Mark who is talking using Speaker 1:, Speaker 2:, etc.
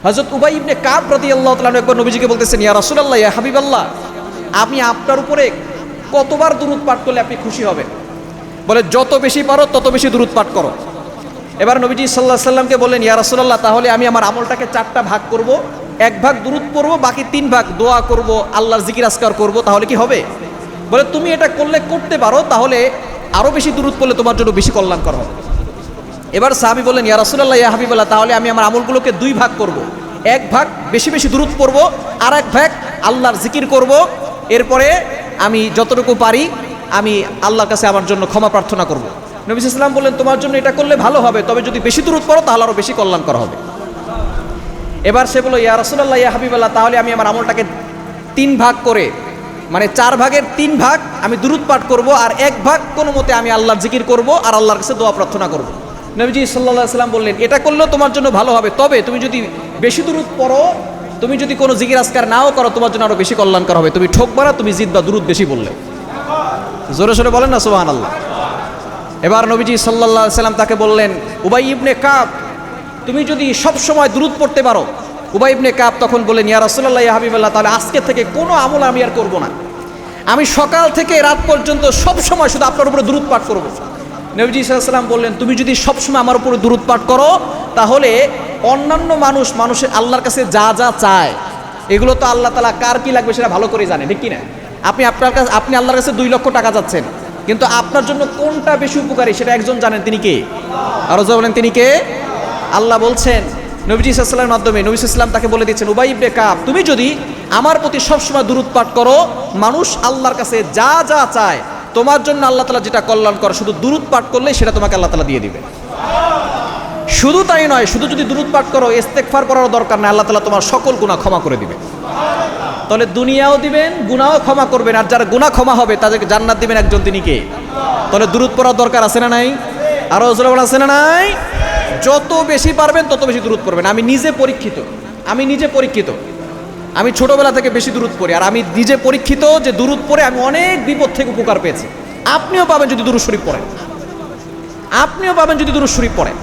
Speaker 1: হযরত উবাই ইবনে কাব রাদিয়াল্লাহু তাআলা আনহু একবার নবীজিকে বলতেছেন, ইয়া রাসূলুল্লাহ, ইয়া হাবিবাল্লাহ, আমি আপনার উপরে কতবার দুরূদ পাঠ করলে আপনি খুশি হবেন? বলে, যত বেশি পারো তত বেশি দুরূদ পাঠ করো। এবার নবীজি সাল্লাল্লাহু আলাইহি সাল্লামকে বললেন, ইয়া রাসূলুল্লাহ, তাহলে আমি আমার আমলটাকে 4টা ভাগ করব, এক ভাগ দুরূদ পড়ব, বাকি 3 ভাগ দোয়া করব, আল্লাহর জিকির আজকার করব, তাহলে কি হবে? বলে, তুমি এটা করতে পারো, তাহলে আরো বেশি দুরূদ পড়লে তোমার জন্য বেশি কল্যাণকর হবে। এবার সাহাবী বললেন, ইয়া রাসূলুল্লাহ, ইয়া হাবিবাল্লাহ, তাহলে আমি আমার আমলগুলোকে 2 ভাগ করব, এক ভাগ বেশি বেশি দুরূদ পড়ব, আর এক ভাগ আল্লাহর জিকির করব, এরপরে আমি যতটুকু পারি আমি আল্লাহর কাছে আমার জন্য ক্ষমা প্রার্থনা করব। নবী সাল্লাল্লাহু আলাইহি ওয়াসাল্লাম বললেন, তোমার জন্য এটা করলে ভালো হবে, তবে যদি বেশি দুরূদ পড়ো তাহলে আরো বেশি কল্যাণকর হবে। এবার সে বলল, ইয়া রাসূলুল্লাহ, ইয়া হাবিবাল্লাহ, তাহলে আমি আমার আমলটাকে 3 ভাগ করে, মানে 4 ভাগের 3 ভাগ আমি দুরূদ পাঠ করব, আর 1 ভাগ কোনো মতে আমি আল্লাহর জিকির করব আর আল্লাহর কাছে দোয়া প্রার্থনা করব। নবীজি সাল্লাল্লাহু আলাইহি ওয়াসাল্লাম বললেন, এটা করলেও তোমার জন্য ভালো হবে, তবে তুমি যদি বেশি দুরূদ পড়ো, তুমি যদি কোনো জিকির আজকার নাও করো, তোমার জন্য আরো বেশি কল্যাণকর হবে। তুমি ঠকবা না, তুমি জিতবা দুরূদ বেশি বললে। জোরে সোরে বলেন না সুবহানাল্লাহ। এবার নবীজি সাল্লাল্লাহু আলাইহি ওয়াসাল্লাম তাকে বললেন, উবাই ইবনে কাব, তুমি যদি সব সময় দুরূদ পড়তে পারো। উবাই ইবনে কাব তখন বললেন, ইয়া রাসূলুল্লাহ, ইয়া হাবিবাল্লাহ, তাহলে আজকে থেকে কোনো আমল আমি আর করব না, আমি সকাল থেকে রাত পর্যন্ত সব সময় শুধু আপনার উপরে দুরূদ পাঠ করব। নবীজি সাল্লাল্লাহু আলাইহি ওয়াসাল্লাম বললেন, তুমি যদি সব সময় আমার উপরে দুরূদ পাঠ করো, তাহলে অন্যান্য মানুষের আল্লাহর কাছে যা যা চায়, এগুলো তো আল্লাহ তাআলা কার কি লাগবে সেটা ভালো করে জানে, ঠিক কি না? আপনি আল্লাহর কাছে 2 লক্ষ টাকা চাচ্ছেন, কিন্তু আপনার জন্য কোনটা বেশি উপকারী সেটা একজন জানেন, তিনি কে? আরো বলেন, তিনি কে? আল্লাহ বলছেন নবীজি সাল্লাল্লাহু আলাইহি ওয়াসাল্লামের মাধ্যমে, নবী সাল্লাল্লাহু আলাইহি ওয়াসাল্লাম তাকে বলে দিচ্ছেন, উবাই ইবনে কাব, তুমি যদি আমার প্রতি সবসময় দুরূদ পাঠ করো, মানুষ আল্লাহর কাছে যা যা চায়, তোমার জন্য আল্লাহ তাআলা যেটা কল্যাণ করে, শুধু দুরূদ পাঠ করলে সেটা তোমাকে আল্লাহ তাআলা দিয়ে দিবে। শুধু তাই নয়, শুধু যদি দুরূদ পাঠ করো, ইস্তেগফার করার দরকার নাই, আল্লাহ তাআলা তোমার সকল গুনাহ ক্ষমা করে দিবে। তাহলে দুনিয়াও দিবেন, গুনাহও ক্ষমা করবেন, আর যারা গুনাহ ক্ষমা হবে তাদেরকে জান্নাত দিবেন একজন, তিনি কে? তাহলে দুরূদ পড়ার দরকার আছে না নাই? আরো জোরে বলেন, আছে না নাই? যত বেশি পারবেন তত বেশি দুরূদ পড়বেন। আমি নিজে পরীক্ষিত, আমি ছোটবেলা থেকে বেশি দুরূদ পড়ি, আর আমি নিজে পরীক্ষিত যে দুরূদ পড়ে আমি অনেক বিপদ থেকে উপকার পেয়েছি। আপনিও পাবেন যদি দুরূদ শরীফ পড়েন,